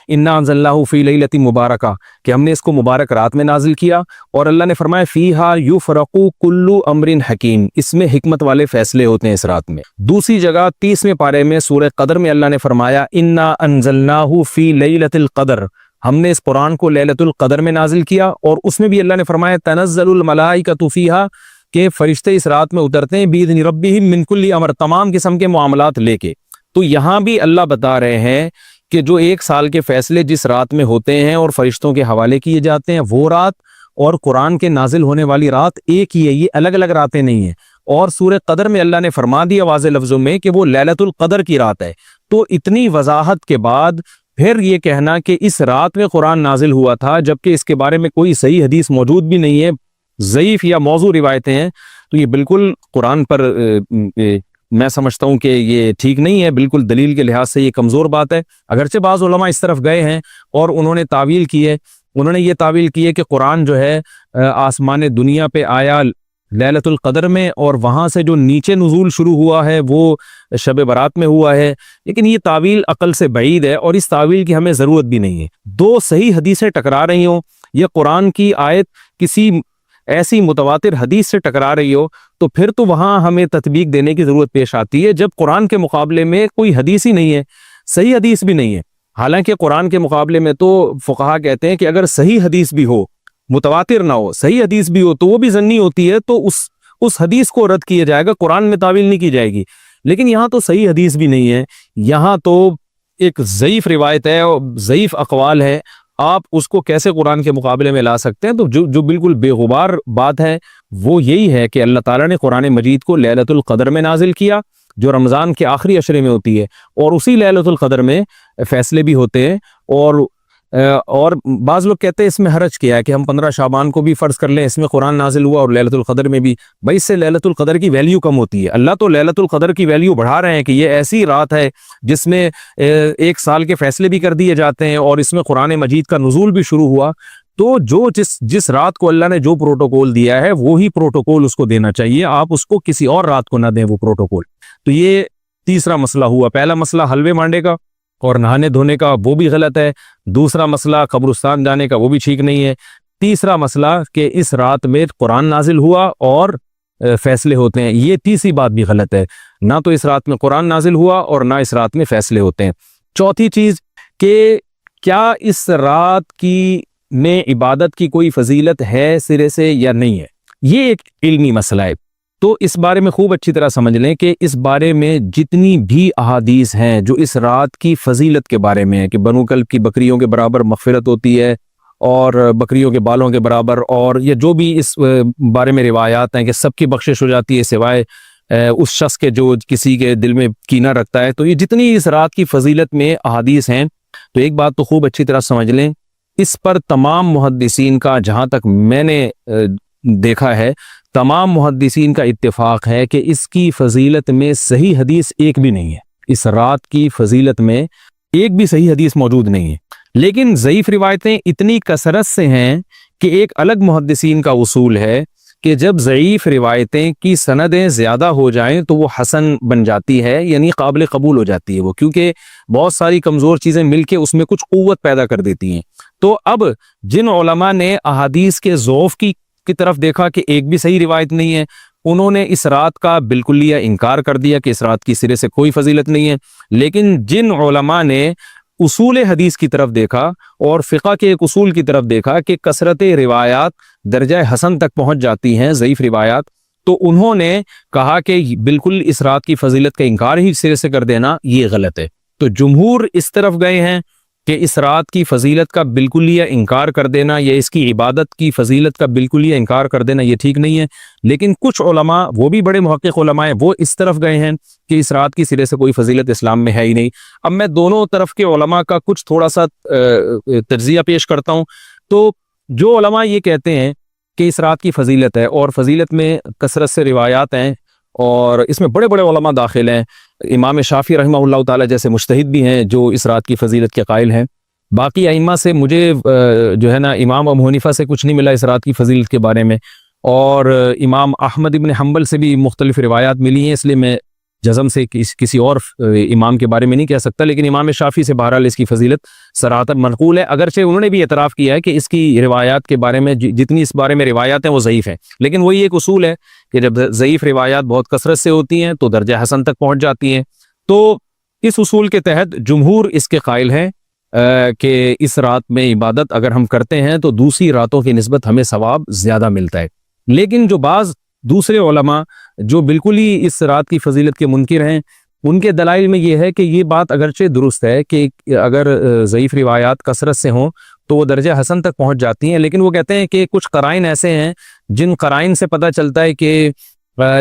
انا انزلناہ فی لیلۃ مبارکہ کہ ہم نے اس کو مبارک رات میں نازل کیا، اور اللہ نے فرمایا فیہا یفرق کل امر حکیم، اس میں حکمت والے فیصلے ہوتے ہیں اس رات میں۔ دوسری جگہ 30ویں پارے میں سورہ قدر میں اللہ نے فرمایا انا انزلناہ فی لیلۃ القدر، ہم نے اس قرآن کو لیلۃ القدر میں نازل کیا، اور اس میں بھی اللہ نے فرمایا تنزل الملائکۃ فیہا کہ فرشتے اس رات میں اترتے ہیں باذن ربہم من کل امر، تمام قسم کے معاملات لے کے۔ تو یہاں بھی اللہ بتا رہے ہیں کہ جو 1 سال کے فیصلے جس رات میں ہوتے ہیں اور فرشتوں کے حوالے کیے جاتے ہیں، وہ رات اور قرآن کے نازل ہونے والی رات ایک ہی ہے، یہ الگ الگ راتیں نہیں ہیں۔ اور سورہ قدر میں اللہ نے فرما دیا واضح لفظوں میں کہ وہ لیلۃ القدر کی رات ہے۔ تو اتنی وضاحت کے بعد پھر یہ کہنا کہ اس رات میں قرآن نازل ہوا تھا، جبکہ اس کے بارے میں کوئی صحیح حدیث موجود بھی نہیں ہے، ضعیف یا موضوع روایتیں ہیں، تو یہ بالکل قرآن پر میں سمجھتا ہوں کہ یہ ٹھیک نہیں ہے، بالکل دلیل کے لحاظ سے یہ کمزور بات ہے۔ اگرچہ بعض علماء اس طرف گئے ہیں اور انہوں نے تعویل کی ہے، انہوں نے یہ تعویل کی ہے کہ قرآن جو ہے آسمان دنیا پہ آیا لیلۃ القدر میں، اور وہاں سے جو نیچے نزول شروع ہوا ہے وہ شب برات میں ہوا ہے، لیکن یہ تعویل عقل سے بعید ہے، اور اس تعویل کی ہمیں ضرورت بھی نہیں ہے۔ 2 صحیح حدیثیں ٹکرا رہی ہوں یا قرآن کی آیت کسی ایسی متواتر حدیث سے ٹکرا رہی ہو، تو پھر تو وہاں ہمیں تطبیق دینے کی ضرورت پیش آتی ہے، جب قرآن کے مقابلے میں کوئی حدیث ہی نہیں ہے، صحیح حدیث بھی نہیں ہے۔ حالانکہ قرآن کے مقابلے میں تو فقہا کہتے ہیں کہ اگر صحیح حدیث بھی ہو، متواتر نہ ہو، صحیح حدیث بھی ہو، تو وہ بھی ظنی ہوتی ہے، تو اس حدیث کو رد کیا جائے گا، قرآن میں تعویل نہیں کی جائے گی۔ لیکن یہاں تو صحیح حدیث بھی نہیں ہے، یہاں تو ایک ضعیف روایت ہے اور ضعیف اقوال ہے، آپ اس کو کیسے قرآن کے مقابلے میں لا سکتے ہیں؟ تو جو بالکل بے غبار بات ہے وہ یہی ہے کہ اللہ تعالیٰ نے قرآن مجید کو لیلۃ القدر میں نازل کیا، جو رمضان کے آخری عشرے میں ہوتی ہے، اور اسی لیلۃ القدر میں فیصلے بھی ہوتے ہیں۔ اور بعض لوگ کہتے ہیں اس میں حرج کیا ہے کہ ہم 15 شعبان کو بھی فرض کر لیں، اس میں قرآن نازل ہوا اور لیلۃ القدر میں بھی، بھائی اس سے لیلۃ القدر کی ویلیو کم ہوتی ہے۔ اللہ تو لیلۃ القدر کی ویلیو بڑھا رہے ہیں کہ یہ ایسی رات ہے جس میں 1 سال کے فیصلے بھی کر دیے جاتے ہیں، اور اس میں قرآن مجید کا نزول بھی شروع ہوا۔ تو جس رات کو اللہ نے جو پروٹوکول دیا ہے وہی پروٹوکول اس کو دینا چاہیے، آپ اس کو کسی اور رات کو نہ دیں وہ پروٹوکول۔ تو یہ تیسرا مسئلہ ہوا۔ پہلا مسئلہ حلوے مانڈے کا اور نہانے دھونے کا، وہ بھی غلط ہے۔ دوسرا مسئلہ قبرستان جانے کا، وہ بھی ٹھیک نہیں ہے۔ تیسرا مسئلہ کہ اس رات میں قرآن نازل ہوا اور فیصلے ہوتے ہیں، یہ تیسری بات بھی غلط ہے، نہ تو اس رات میں قرآن نازل ہوا اور نہ اس رات میں فیصلے ہوتے ہیں۔ چوتھی چیز کہ کیا اس رات کی میں عبادت کی کوئی فضیلت ہے سرے سے یا نہیں ہے، یہ ایک علمی مسئلہ ہے۔ تو اس بارے میں خوب اچھی طرح سمجھ لیں کہ اس بارے میں جتنی بھی احادیث ہیں جو اس رات کی فضیلت کے بارے میں ہے کہ بنو کلب کی بکریوں کے برابر مغفرت ہوتی ہے اور بکریوں کے بالوں کے برابر، اور یہ جو بھی اس بارے میں روایات ہیں کہ سب کی بخشش ہو جاتی ہے سوائے اس شخص کے جو کسی کے دل میں کینہ رکھتا ہے، تو یہ جتنی اس رات کی فضیلت میں احادیث ہیں، تو ایک بات تو خوب اچھی طرح سمجھ لیں، اس پر تمام محدثین کا، جہاں تک میں نے دیکھا ہے، تمام محدثین کا اتفاق ہے کہ اس کی فضیلت میں صحیح حدیث ایک بھی نہیں ہے، اس رات کی فضیلت میں ایک بھی صحیح حدیث موجود نہیں ہے۔ لیکن ضعیف روایتیں اتنی کثرت سے ہیں کہ ایک الگ محدثین کا اصول ہے کہ جب ضعیف روایتیں کی سندیں زیادہ ہو جائیں تو وہ حسن بن جاتی ہے، یعنی قابل قبول ہو جاتی ہے وہ، کیونکہ بہت ساری کمزور چیزیں مل کے اس میں کچھ قوت پیدا کر دیتی ہیں۔ تو اب جن علماء نے احادیث کے ضعف کی طرف دیکھا کہ ایک بھی صحیح روایت نہیں ہے، انہوں نے اس رات کا بالکلیہ انکار کر دیا کہ اس رات کی سرے سے کوئی فضیلت نہیں ہے۔ لیکن جن علماء نے اصول حدیث کی طرف دیکھا اور فقہ کے ایک اصول کی طرف دیکھا کہ کثرت روایات درجہ حسن تک پہنچ جاتی ہیں ضعیف روایات، تو انہوں نے کہا کہ بالکل اس رات کی فضیلت کا انکار ہی سرے سے کر دینا یہ غلط ہے۔ تو جمہور اس طرف گئے ہیں کہ اس رات کی فضیلت کا بالکلیہ انکار کر دینا یا اس کی عبادت کی فضیلت کا بالکلیہ انکار کر دینا یہ ٹھیک نہیں ہے۔ لیکن کچھ علماء، وہ بھی بڑے محقق علماء ہیں، وہ اس طرف گئے ہیں کہ اس رات کی سرے سے کوئی فضیلت اسلام میں ہے ہی نہیں۔ اب میں دونوں طرف کے علماء کا کچھ تھوڑا سا تجزیہ پیش کرتا ہوں۔ تو جو علماء یہ کہتے ہیں کہ اس رات کی فضیلت ہے اور فضیلت میں کثرت سے روایات ہیں اور اس میں بڑے بڑے علماء داخل ہیں، امام شافعی رحمہ اللہ تعالی جیسے مجتہد بھی ہیں جو اس رات کی فضیلت کے قائل ہیں۔ باقی ائمہ سے مجھے جو ہے نا امام ابو حنیفہ سے کچھ نہیں ملا اس رات کی فضیلت کے بارے میں، اور امام احمد ابن حنبل سے بھی مختلف روایات ملی ہیں، اس لیے میں جزم سے کسی اور امام کے بارے میں نہیں کہہ سکتا، لیکن امام شافعی سے بہرحال اس کی فضیلت صراحتاً منقول ہے، اگرچہ انہوں نے بھی اعتراف کیا ہے کہ اس کی روایات کے بارے میں جتنی اس بارے میں روایات ہیں وہ ضعیف ہیں، لیکن وہی ایک اصول ہے کہ جب ضعیف روایات بہت کثرت سے ہوتی ہیں تو درجہ حسن تک پہنچ جاتی ہیں۔ تو اس اصول کے تحت جمہور اس کے قائل ہیں کہ اس رات میں عبادت اگر ہم کرتے ہیں تو دوسری راتوں کی نسبت ہمیں ثواب زیادہ ملتا ہے، لیکن جو بعض دوسرے علماء جو بالکل ہی اس رات کی فضیلت کے منکر ہیں، ان کے دلائل میں یہ ہے کہ یہ بات اگرچہ درست ہے کہ اگر ضعیف روایات کثرت سے ہوں تو وہ درجہ حسن تک پہنچ جاتی ہیں، لیکن وہ کہتے ہیں کہ کچھ قرائن ایسے ہیں جن قرائن سے پتہ چلتا ہے کہ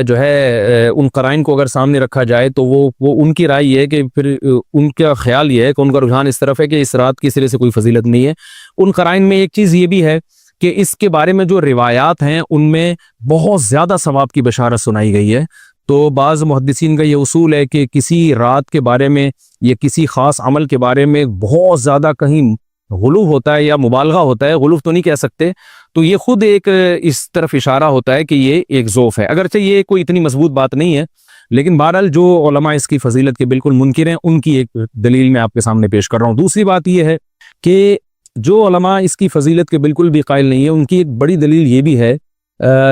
جو ہے ان قرائن کو اگر سامنے رکھا جائے تو وہ ان کی رائے یہ ہے کہ پھر ان کا خیال یہ ہے کہ ان کا رجحان اس طرف ہے کہ اس رات کی سرے سے کوئی فضیلت نہیں ہے۔ ان قرائن میں ایک چیز یہ بھی ہے کہ اس کے بارے میں جو روایات ہیں ان میں بہت زیادہ ثواب کی بشارت سنائی گئی ہے۔ تو بعض محدثین کا یہ اصول ہے کہ کسی رات کے بارے میں یا کسی خاص عمل کے بارے میں بہت زیادہ کہیں غلو ہوتا ہے یا مبالغہ ہوتا ہے، غلو تو نہیں کہہ سکتے، تو یہ خود ایک اس طرف اشارہ ہوتا ہے کہ یہ ایک ذوف ہے، اگرچہ یہ کوئی اتنی مضبوط بات نہیں ہے، لیکن بہرحال جو علماء اس کی فضیلت کے بالکل منکر ہیں ان کی ایک دلیل میں آپ کے سامنے پیش کر رہا ہوں۔ دوسری بات یہ ہے کہ جو علماء اس کی فضیلت کے بالکل بھی قائل نہیں ہیں، ان کی ایک بڑی دلیل یہ بھی ہے،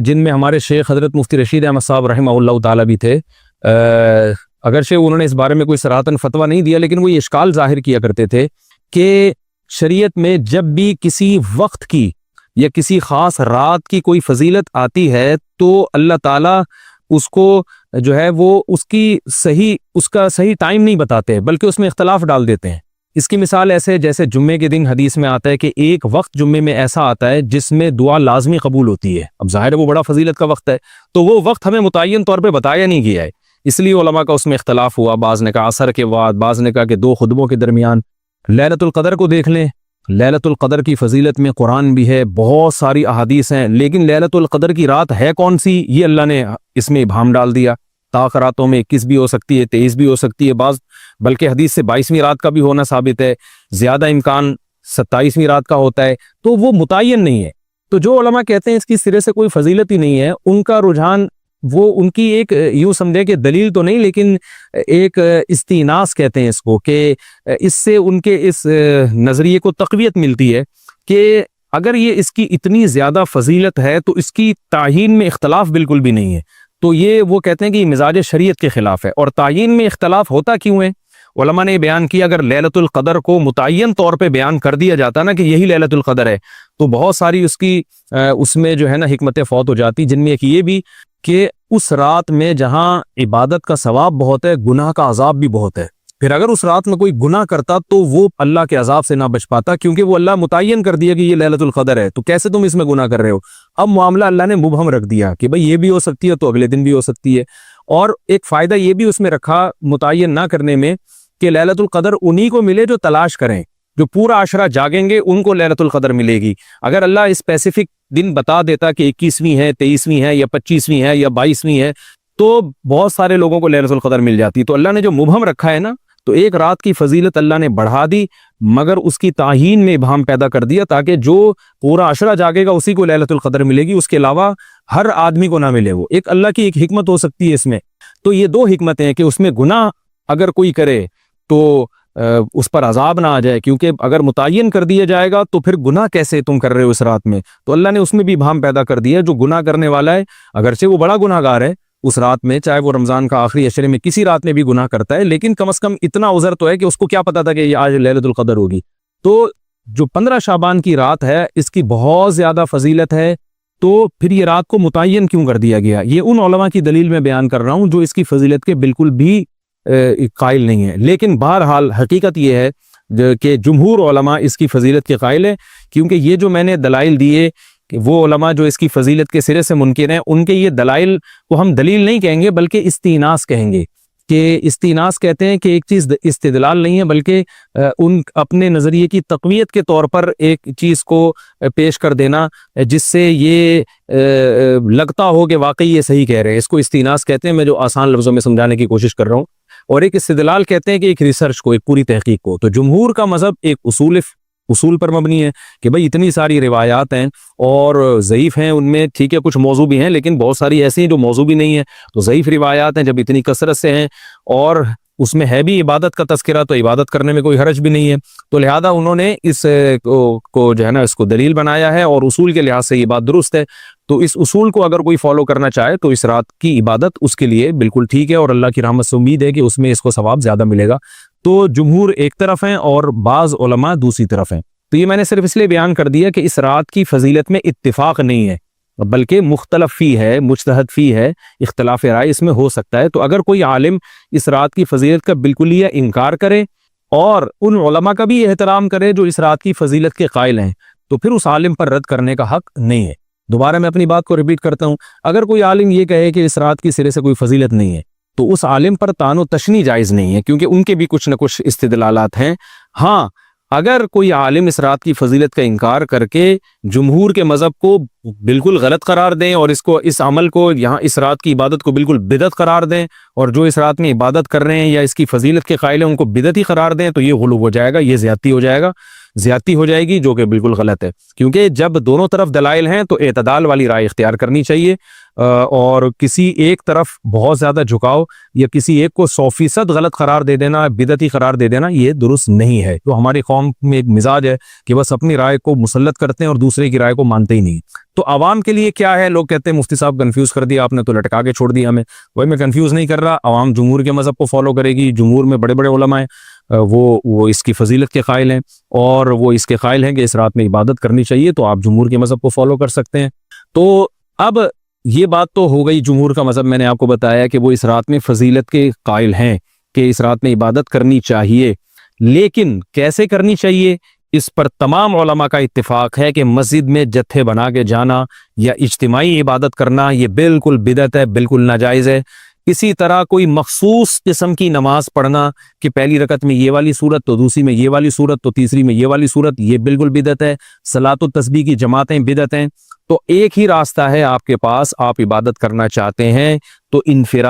جن میں ہمارے شیخ حضرت مفتی رشید احمد صاحب رحمہ اللہ تعالیٰ بھی تھے، اگرچہ انہوں نے اس بارے میں کوئی صراحتاً فتویٰ نہیں دیا، لیکن وہ یہ اشکال ظاہر کیا کرتے تھے کہ شریعت میں جب بھی کسی وقت کی یا کسی خاص رات کی کوئی فضیلت آتی ہے تو اللہ تعالیٰ اس کو جو ہے وہ اس کا صحیح ٹائم نہیں بتاتے، بلکہ اس میں اختلاف ڈال دیتے ہیں۔ اس کی مثال ایسے جیسے جمعے کے دن حدیث میں آتا ہے کہ ایک وقت جمعے میں ایسا آتا ہے جس میں دعا لازمی قبول ہوتی ہے، اب ظاہر ہے وہ بڑا فضیلت کا وقت ہے، تو وہ وقت ہمیں متعین طور پہ بتایا نہیں گیا ہے، اس لیے علماء کا اس میں اختلاف ہوا، بعض نے کہا عصر کے بعد، بعض نے کہا کہ 2 خطبوں کے درمیان۔ لیلۃ القدر کو دیکھ لیں، لیلۃ القدر کی فضیلت میں قرآن بھی ہے، بہت ساری احادیث ہیں، لیکن لیلۃ القدر کی رات ہے کون سی یہ اللہ نے اس میں ابہام ڈال دیا۔ طاق راتوں میں 21 بھی ہو سکتی ہے، 23 بھی ہو سکتی ہے، بعض بلکہ حدیث سے 22ویں رات کا بھی ہونا ثابت ہے، زیادہ امکان 27ویں رات کا ہوتا ہے، تو وہ متعین نہیں ہے۔ تو جو علماء کہتے ہیں اس کی سرے سے کوئی فضیلت ہی نہیں ہے، ان کا رجحان وہ ان کی ایک یوں سمجھے کہ دلیل تو نہیں لیکن ایک استیناس کہتے ہیں اس کو، کہ اس سے ان کے اس نظریے کو تقویت ملتی ہے کہ اگر یہ اس کی اتنی زیادہ فضیلت ہے تو اس کی تعیین میں اختلاف بالکل بھی نہیں ہے، تو یہ وہ کہتے ہیں کہ یہ مزاج شریعت کے خلاف ہے۔ اور تعیین میں اختلاف ہوتا کیوں ہے؟ علماء نے بیان کیا اگر لیلۃ القدر کو متعین طور پہ بیان کر دیا جاتا نا کہ یہی لیلۃ القدر ہے تو بہت ساری اس میں جو ہے نا حکمتیں فوت ہو جاتی، جن میں ایک یہ بھی کہ اس رات میں جہاں عبادت کا ثواب بہت ہے، گناہ کا عذاب بھی بہت ہے، پھر اگر اس رات میں کوئی گناہ کرتا تو وہ اللہ کے عذاب سے نہ بچ پاتا، کیونکہ وہ اللہ متعین کر دیا کہ یہ لیلۃ القدر ہے، تو کیسے تم اس میں گناہ کر رہے ہو؟ اب معاملہ اللہ نے مبہم رکھ دیا کہ بھئی یہ بھی ہو سکتی ہے تو اگلے دن بھی ہو سکتی ہے۔ اور ایک فائدہ یہ بھی اس میں رکھا متعین نہ کرنے میں کہ لیلۃ القدر انہی کو ملے جو تلاش کریں، جو پورا عشرہ جاگیں گے ان کو لیلۃ القدر ملے گی۔ اگر اللہ اسپیسیفک دن بتا دیتا کہ 21ویں ہے، 23ویں ہے یا 25ویں ہے یا 22ویں ہے تو بہت سارے لوگوں کو لیلۃ القدر مل جاتی، تو اللہ نے جو مبہم رکھا ہے نا، تو ایک رات کی فضیلت اللہ نے بڑھا دی مگر اس کی تعیین میں ابہام پیدا کر دیا تاکہ جو پورا عشرہ جاگے گا اسی کو لیلۃ القدر ملے گی، اس کے علاوہ ہر آدمی کو نہ ملے۔ وہ ایک اللہ کی ایک حکمت ہو سکتی ہے اس میں، تو یہ 2 حکمتیں ہیں کہ اس میں گناہ اگر کوئی کرے تو اس پر عذاب نہ آ جائے، کیونکہ اگر متعین کر دیا جائے گا تو پھر گناہ کیسے تم کر رہے ہو اس رات میں، تو اللہ نے اس میں بھی ابہام پیدا کر دیا۔ جو گناہ کرنے والا ہے اگرچہ وہ بڑا گناہ گار ہے اس رات میں، چاہے وہ رمضان کا آخری عشرے میں کسی رات میں بھی گناہ کرتا ہے، لیکن کم از کم اتنا عذر تو ہے کہ اس کو کیا پتا تھا کہ یہ آج لیلۃ القدر ہوگی۔ تو جو 15 شعبان کی رات ہے اس کی بہت زیادہ فضیلت ہے، تو پھر یہ رات کو متعین کیوں کر دیا گیا؟ یہ ان علماء کی دلیل میں بیان کر رہا ہوں جو اس کی فضیلت کے بالکل بھی قائل نہیں ہے، لیکن بہرحال حقیقت یہ ہے کہ جمہور علماء اس کی فضیلت کے قائل ہیں، کیونکہ یہ جو میں نے دلائل دیے کہ وہ علماء جو اس کی فضیلت کے سرے سے منکر ہیں ان کے یہ دلائل کو ہم دلیل نہیں کہیں گے بلکہ استیناس کہیں گے، کہ استیناس کہتے ہیں کہ ایک چیز استدلال نہیں ہے بلکہ ان اپنے نظریے کی تقویت کے طور پر ایک چیز کو پیش کر دینا جس سے یہ لگتا ہو کہ واقعی یہ صحیح کہہ رہے ہیں، اس کو استیناس کہتے ہیں، میں جو آسان لفظوں میں سمجھانے کی کوشش کر رہا ہوں۔ اور ایک استدلال کہتے ہیں کہ ایک ریسرچ کو، ایک پوری تحقیق کو۔ تو جمہور کا مذہب ایک اصول پر مبنی ہے کہ بھئی اتنی ساری روایات ہیں اور ضعیف ہیں ان میں، ٹھیک ہے کچھ موضوع بھی ہیں لیکن بہت ساری ایسی ہیں جو موضوع بھی نہیں ہے، تو ضعیف روایات ہیں جب اتنی کثرت سے ہیں اور اس میں ہے بھی عبادت کا تذکرہ، تو عبادت کرنے میں کوئی حرج بھی نہیں ہے، تو لہذا انہوں نے اس کو جو ہے نا اس کو دلیل بنایا ہے اور اصول کے لحاظ سے یہ بات درست ہے۔ تو اس اصول کو اگر کوئی فالو کرنا چاہے تو اس رات کی عبادت اس کے لیے بالکل ٹھیک ہے اور اللہ کی رحمت سے امید ہے کہ اس میں اس کو ثواب زیادہ ملے گا۔ تو جمہور ایک طرف ہیں اور بعض علماء دوسری طرف ہیں، تو یہ میں نے صرف اس لیے بیان کر دیا کہ اس رات کی فضیلت میں اتفاق نہیں ہے بلکہ مختلف فی ہے، مجتہد فی ہے، اختلاف رائے اس میں ہو سکتا ہے۔ تو اگر کوئی عالم اس رات کی فضیلت کا بالکل ہی انکار کرے اور ان علماء کا بھی احترام کرے جو اس رات کی فضیلت کے قائل ہیں، تو پھر اس عالم پر رد کرنے کا حق نہیں ہے۔ دوبارہ میں اپنی بات کو ریپیٹ کرتا ہوں، اگر کوئی عالم یہ کہے کہ اس رات کی سرے سے کوئی فضیلت نہیں ہے تو اس عالم پر طعن و تشنیع جائز نہیں ہے، کیونکہ ان کے بھی کچھ نہ کچھ استدلالات ہیں۔ ہاں اگر کوئی عالم اس رات کی فضیلت کا انکار کر کے جمہور کے مذہب کو بالکل غلط قرار دیں اور اس عمل کو یہاں اس رات کی عبادت کو بالکل بدعت قرار دیں، اور جو اس رات میں عبادت کر رہے ہیں یا اس کی فضیلت کے قائل ہیں ان کو بدعتی قرار دیں، تو یہ غلو ہو جائے گا، یہ زیادتی ہو جائے گی، جو کہ بالکل غلط ہے۔ کیونکہ جب دونوں طرف دلائل ہیں تو اعتدال والی رائے اختیار کرنی چاہیے، اور کسی ایک طرف بہت زیادہ جھکاؤ یا کسی ایک کو 100% غلط قرار دے دینا، بدعتی قرار دے دینا، یہ درست نہیں ہے۔ تو ہماری قوم میں ایک مزاج ہے کہ بس اپنی رائے کو مسلط کرتے ہیں اور دوسرے کی رائے کو مانتے ہی نہیں۔ تو عوام کے لیے کیا ہے؟ لوگ کہتے ہیں مفتی صاحب کنفیوز کر دیا آپ نے، تو لٹکا کے چھوڑ دیا ہمیں۔ وہی میں کنفیوز نہیں کر رہا، عوام جمہور کے مذہب کو فالو کرے گی، جمہور میں بڑے بڑے علماء ہیں، وہ اس کی فضیلت کے قائل ہیں اور وہ اس کے قائل ہیں کہ اس رات میں عبادت کرنی چاہیے، تو آپ جمہور کے مذہب کو فالو کر سکتے ہیں۔ تو اب یہ بات تو ہو گئی جمہور کا مذہب، میں نے آپ کو بتایا کہ وہ اس رات میں فضیلت کے قائل ہیں کہ اس رات میں عبادت کرنی چاہیے، لیکن کیسے کرنی چاہیے اس پر تمام علماء کا اتفاق ہے کہ مسجد میں جتھے بنا کے جانا یا اجتماعی عبادت کرنا یہ بالکل بدعت ہے، بالکل ناجائز ہے۔ اسی طرح کوئی مخصوص قسم کی نماز پڑھنا کہ پہلی رکعت میں یہ والی صورت، تو دوسری میں یہ والی صورت، تو تیسری میں یہ والی صورت، یہ بالکل بدعت ہے۔ صلاۃ التسبیح کی جماعتیں بدعت ہیں۔ تو ایک ہی راستہ ہے آپ کے پاس، آپ عبادت کرنا چاہتے ہیں تو انفراد